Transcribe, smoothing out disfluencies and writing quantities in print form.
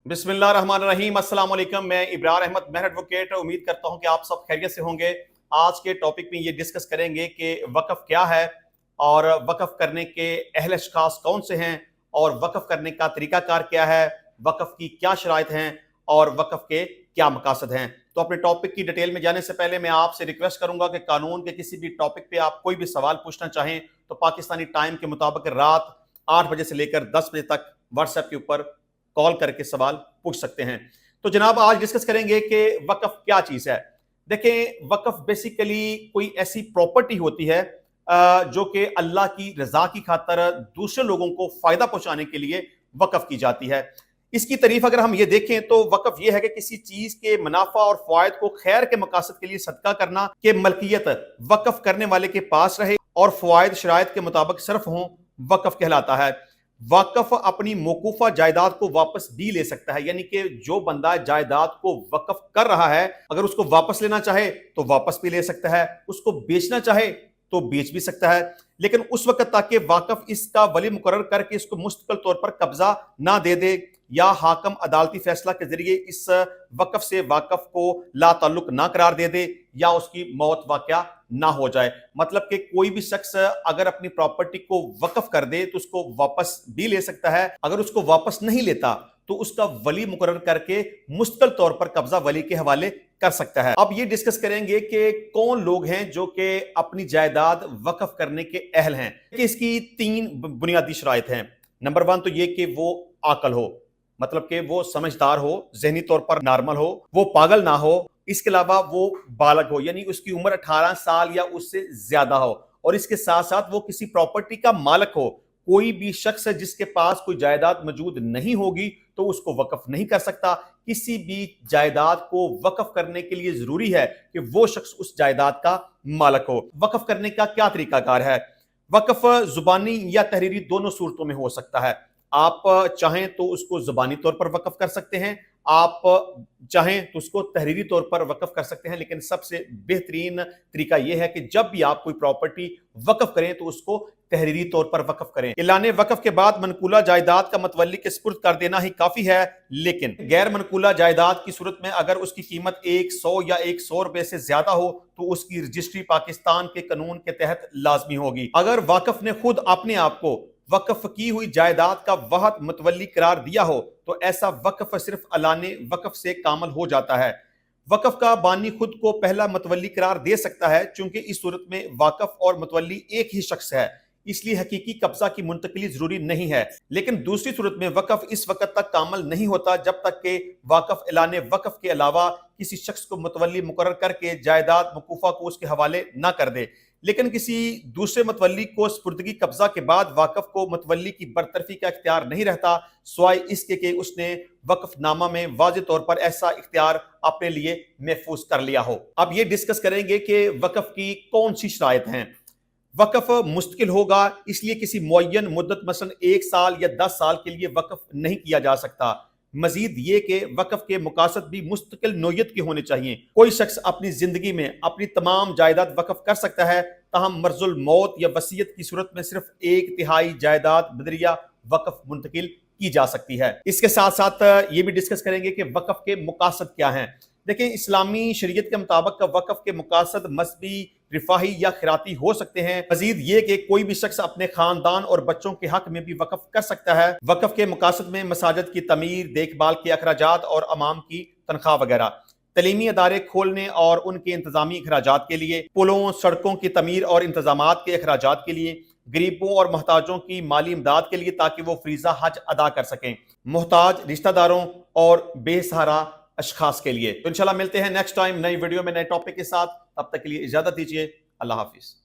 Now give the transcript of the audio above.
बिस्मिल्लाहिर्रहमानिर्रहीम। अस्सलाम वालेकुम। मैं इब्रार अहमद महर एडवोकेट उम्मीद करता हूं कि आप सब खैरियत से होंगे। आज के टॉपिक में ये डिस्कस करेंगे कि वक़्फ़ क्या है और वक़्फ़ करने के अहल अशख़ास कौन से हैं और वक़्फ़ करने का तरीक़ाकार क्या है, वक़्फ़ की क्या शराइत हैं और वक़्फ़ के क्या मकासद हैं। तो अपने टॉपिक की डिटेल में जाने से पहले मैं आपसे रिक्वेस्ट करूंगा कि कानून के किसी भी टॉपिक पे आप कोई भी सवाल पूछना चाहें तो पाकिस्तानी टाइम के मुताबिक रात 8 बजे से लेकर 10 बजे तक व्हाट्सएप के ऊपर कॉल करके सवाल पूछ सकते हैं। तो जनाब आज डिस्कस करेंगे कि वक़्फ़ क्या चीज़ है। देखें, वक़्फ़ बेसिकली कोई ऐसी प्रॉपर्टी होती है जो कि अल्लाह की रज़ा की खातिर दूसरे लोगों को फ़ायदा पहुंचाने के लिए वक़्फ़ की जाती है। इसकी तारीफ अगर हम ये देखें तो वक़्फ़ ये है कि किसी चीज़ के मुनाफा और फ़वाइद को खैर के मकासद के लिए सदका करना कि मलकियत वक़्फ़ करने वाले के पास रहे और फ़वाइद शराइत के मुताबिक सिर्फ हों, वक़्फ़ कहलाता है। वक़्फ़ अपनी मौकूफ़ा जायदाद को वापस भी ले सकता है, यानी कि जो बंदा जायदाद को वक़्फ़ कर रहा है अगर उसको वापस लेना चाहे तो वापस भी ले सकता है, उसको बेचना चाहे तो बेच भी सकता है, लेकिन उस वक्त तक कि वाक़फ़ इसका वली मुकर्रर करके इसको मुस्तकिल तौर पर कब्जा ना दे दे या हाकम अदालती फैसला के जरिए इस वक़्फ़ से वाक़फ़ को ला ताल्लुक ना करार दे दे या उसकी मौत वाक़या ना हो जाए। मतलब कि कोई भी शख्स अगर अपनी प्रॉपर्टी को वक़्फ़ कर दे तो उसको वापस भी ले सकता है, अगर उसको वापस नहीं लेता तो उसका वली मुकर्रर करके मुस्तकिल तौर पर कब्जा वली के हवाले कर सकता है। अब ये डिस्कस करेंगे कि कौन लोग हैं जो कि अपनी जायदाद वक़्फ़ करने के अहल हैं। कि इसकी 3 बुनियादी शराइत हैं। नंबर 1 तो ये कि वो आकल हो, मतलब कि वो समझदार हो, ज़हनी तौर पर नॉर्मल हो, वो पागल ना हो, इसके अलावा वो बालग हो, यानी उसकी उम्र 18 साल या उससे ज्यादा हो, और इसके साथ साथ वो किसी प्रॉपर्टी का मालिक हो। कोई भी शख्स है जिसके पास कोई जायदाद मौजूद नहीं होगी तो उसको वक़्फ़ नहीं कर सकता। किसी भी जायदाद को वक़्फ़ करने के लिए जरूरी है कि वो शख्स उस जायदाद का मालिक हो। वक़्फ़ करने का क्या तरीकाकार है? वक़्फ़ जुबानी या तहरीरी दोनों सूरतों में हो सकता है। आप चाहें तो उसको जुबानी तौर पर वक़्फ़ कर सकते हैं, आप चाहें तो उसको तहरीरी तौर पर वक़्फ़ कर सकते हैं, लेकिन सबसे बेहतरीन तरीका यह है कि जब भी आप कोई प्रॉपर्टी वक़्फ़ करें तो उसको तहरीरी तौर पर वक़्फ़ करें। ऐलाने वक़्फ़ के बाद मनकूला जायदाद का मतवल्ली के सुपुर्द कर देना ही काफ़ी है, लेकिन गैर मनकूला जायदाद की सूरत में अगर उसकी कीमत 100 या 100 रुपए से ज्यादा हो तो उसकी रजिस्ट्री पाकिस्तान के कानून के तहत लाजमी होगी। अगर वाक़िफ़ ने खुद अपने आप को वक़्फ़ की हुई जायदाद का वाहद मुतवल्ली करार दिया हो तो ऐसा वक़्फ़ सिर्फ अलाने वक़्फ़ से कामल हो जाता है। वक़्फ़ का बानी खुद को पहला मुतवल्ली करार दे सकता है, चूंकि इस सूरत में वाक़िफ़ और मुतवल्ली एक ही शख्स है, इसलिए हकीकी कब्जा की मुंतकिली जरूरी नहीं है। लेकिन दूसरी सूरत में वक़्फ़ इस वक्त तक कामल नहीं होता जब तक कि वाक़िफ़ ऐलाने वक़्फ़ के अलावा किसी शख्स को मुतवल्ली मुकर्रर करके जायदाद मकूफा को उसके हवाले ना कर दे। लेकिन किसी दूसरे मुतवल्ली को स्पुर्दगी कब्जा के बाद वाक़िफ़ को मुतवल्ली की बरतरफी का इख्तियार नहीं रहता, सिवाय इसके कि उसने वक़्फ़नामा में वाज़ेह तौर पर ऐसा इख्तियार अपने लिए महफूज कर लिया हो। अब ये डिस्कस करेंगे कि वक़्फ़ की कौन सी शराइत हैं। वक़्फ़ मुस्तकिल होगा, इसलिए किसी मुअय्यन मुद्दत मसलन 1 साल या 10 साल के लिए वक़्फ़ नहीं किया जा सकता। मजीद ये कि वक़्फ़ के मकासद भी मुस्तकिल नोयत के होने चाहिए। कोई शख्स अपनी जिंदगी में अपनी तमाम जायदाद वक़्फ़ कर सकता है, ताहम मर्ज़ुल मौत या वसीयत की सूरत में सिर्फ 1/3 जायदाद बदरिया वक़्फ़ मुंतकिल की जा सकती है। इसके साथ साथ ये भी डिस्कस करेंगे कि वक़्फ़ के मकासद क्या हैं। देखिए, इस्लामी शरीयत के मुताबिक वक़्फ़ के मकासद मज़हबी, रिफाही या खिराती हो सकते हैं। मजीद ये कि कोई भी शख्स अपने खानदान और बच्चों के हक में भी वक़्फ़ कर सकता है। वक़्फ़ के मकासद में मसाजिद की तमीर, देखभाल के अखराजात और अमाम की तनख्वाह वगैरह, तलीमी अदारे खोलने और उनके इंतजामी अखराजात के लिए, पुलों सड़कों की तमीर और इंतजामात के अखराजात के लिए, गरीबों और मोहताजों की माली इमदाद के लिए ताकि वो फ्रीज़ा हज अदा कर सकें, मोहताज रिश्तेदारों और बेसहारा अशखास के लिए। तो इंशाल्लाह मिलते हैं नेक्स्ट टाइम नई वीडियो में नए टॉपिक के साथ। तब तक के लिए इजाजत दीजिए। अल्लाह हाफिज।